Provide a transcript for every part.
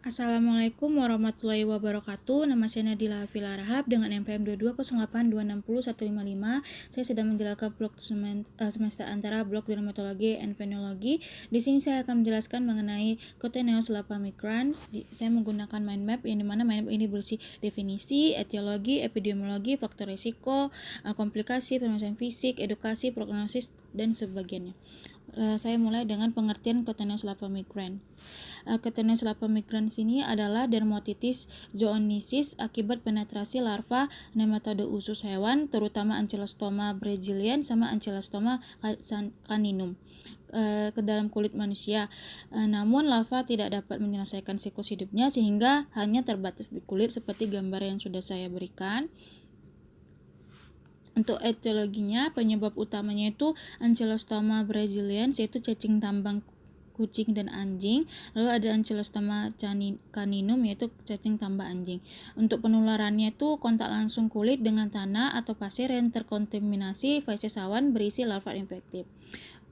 Assalamualaikum warahmatullahi wabarakatuh. Nama saya Nadila Hafila Rahab dengan NPM 2208260155. Saya sedang menjalankan blog semester antara blog dermatologi and venologi. Di sini saya akan menjelaskan mengenai Cotoneus lapamigrans. Saya menggunakan mind map yang dimana mind map ini berisi definisi, etiologi, epidemiologi, faktor risiko, komplikasi, permasalahan fisik, edukasi, prognosis, dan sebagainya. Saya mulai dengan pengertian Cotoneus lapamigrans. Cotoneus lapamigrans ini adalah dermatitis zoonosis akibat penetrasi larva nematode usus hewan, terutama Ancylostoma brazilian sama Ancylostoma caninum ke dalam kulit manusia. Namun larva tidak dapat menyelesaikan siklus hidupnya sehingga hanya terbatas di kulit seperti gambar yang sudah saya berikan. Untuk etiologinya, penyebab utamanya itu Ancylostoma braziliensis, yaitu cacing tambang kucing dan anjing. Lalu ada Ancylostoma caninum, yaitu cacing tambang anjing. Untuk penularannya itu kontak langsung kulit dengan tanah atau pasir yang terkontaminasi feses awan berisi larva infektif.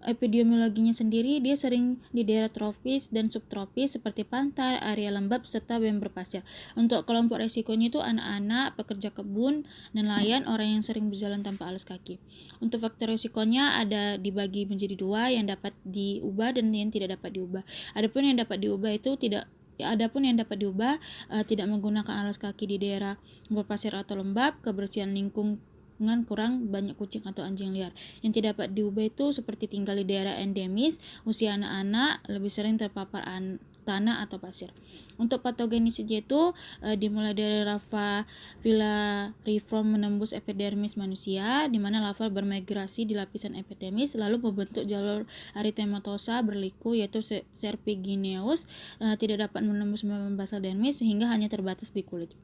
Epidemiologinya sendiri, dia sering di daerah tropis dan subtropis seperti pantai, area lembab, serta bem berpasir. Untuk kelompok resikonya itu anak-anak, pekerja kebun, nelayan, orang yang sering berjalan tanpa alas kaki. Untuk faktor resikonya ada dibagi menjadi dua, yang dapat diubah dan yang tidak dapat diubah. Adapun yang dapat diubah tidak menggunakan alas kaki di daerah berpasir atau lembab, kebersihan lingkungan kurang banyak kucing atau anjing liar. Yang tidak dapat diubah itu seperti tinggal di daerah endemis, usia anak-anak, lebih sering terpapar tanah atau pasir. Untuk patogenisnya itu dimulai dari larva filariform menembus epidermis manusia, di mana larva bermigrasi di lapisan epidermis lalu membentuk jalur erythematosa berliku, yaitu serpiginneus, tidak dapat menembus membran basal dermis sehingga hanya terbatas di kulit.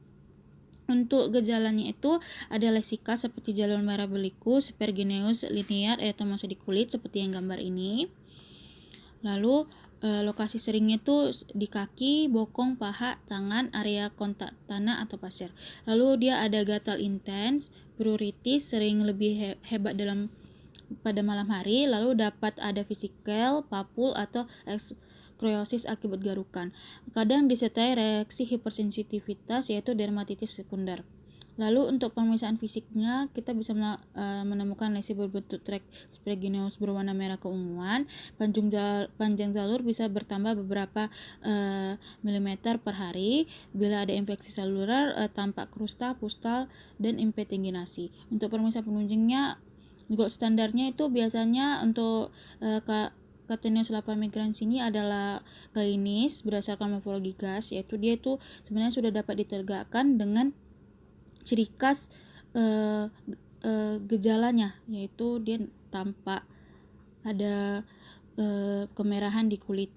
Untuk gejalanya itu ada lesika seperti jalur merah berliku, Aspergillus linear atau masih di kulit seperti yang gambar ini. Lalu lokasi seringnya itu di kaki, bokong, paha, tangan, area kontak tanah atau pasir. Lalu dia ada gatal intens, pruritus sering lebih hebat pada malam hari. Lalu dapat ada fisikal, papul atau ekskroiosis akibat garukan. Kadang disertai reaksi hipersensitivitas yaitu dermatitis sekunder. Lalu untuk pemeriksaan fisiknya kita bisa menemukan lesi berbentuk trek Aspergillus berwarna merah keunguan. Panjang jalur bisa bertambah beberapa milimeter per hari. Bila ada infeksi seluler, tampak krusta, pustal, dan impetinginasi. Untuk pemeriksaan penunjangnya, gold standarnya itu biasanya untuk Cotoneus lapamigrans ini adalah klinis berdasarkan morfologi gas, yaitu dia itu sebenarnya sudah dapat ditegakkan dengan ciri khas gejalanya, yaitu dia tampak ada kemerahan di kulit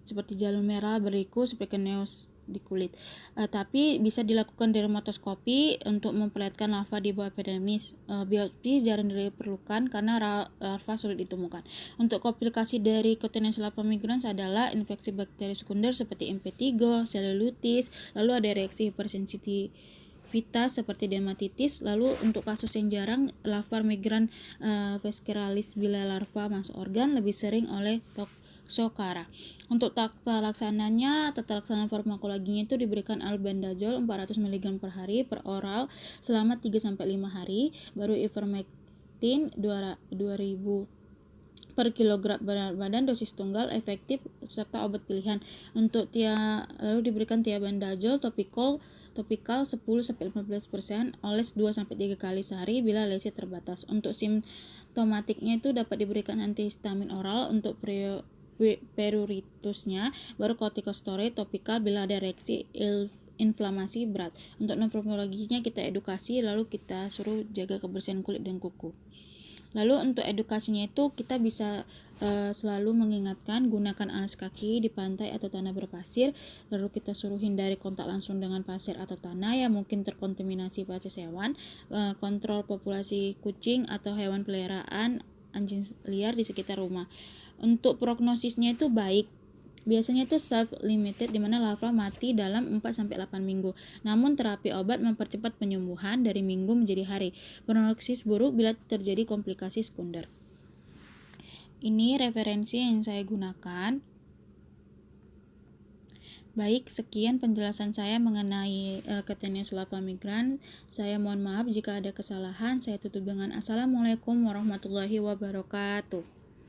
seperti jalur merah berliku Aspergillus di kulit. Tapi bisa dilakukan dermatoskopi untuk memperlihatkan larva di bawah epidermis. Biopsi jarang diperlukan karena larva sulit ditemukan. Untuk komplikasi dari Cotoneus lapamigrans adalah infeksi bakteri sekunder seperti impetigo, cellulitis, lalu ada reaksi hipersensitivitas seperti dermatitis. Lalu untuk kasus yang jarang, larva migran vascularis bila larva masuk organ lebih sering oleh Toxocara. Untuk tata laksananya, farmakologinya itu diberikan albendazole 400 mg per hari per oral selama 3-5 hari, baru ivermectin 2000 per kilogram berat badan dosis tunggal efektif serta obat pilihan. Untuk lalu diberikan tiabendazole topikal 10-15%, oles 2-3 kali sehari bila lesi terbatas. Untuk simptomatiknya itu dapat diberikan antihistamin oral untuk pruritusnya, baru kortikosteroid topikal bila ada reaksi inflamasi berat. Untuk nefrologinya kita edukasi, lalu kita suruh jaga kebersihan kulit dan kuku. Lalu untuk edukasinya itu kita bisa selalu mengingatkan gunakan alas kaki di pantai atau tanah berpasir. Lalu kita suruh hindari kontak langsung dengan pasir atau tanah yang mungkin terkontaminasi feses hewan. Kontrol populasi kucing atau hewan peliharaan anjing liar di sekitar rumah. Untuk prognosisnya itu baik. Biasanya itu self-limited, di mana larva mati dalam 4-8 minggu. Namun terapi obat mempercepat penyembuhan dari minggu menjadi hari. Prognosis buruk bila terjadi komplikasi sekunder. Ini referensi yang saya gunakan. Baik, sekian penjelasan saya mengenai ketentuan lapang migran. Saya mohon maaf jika ada kesalahan. Saya tutup dengan Assalamualaikum warahmatullahi wabarakatuh.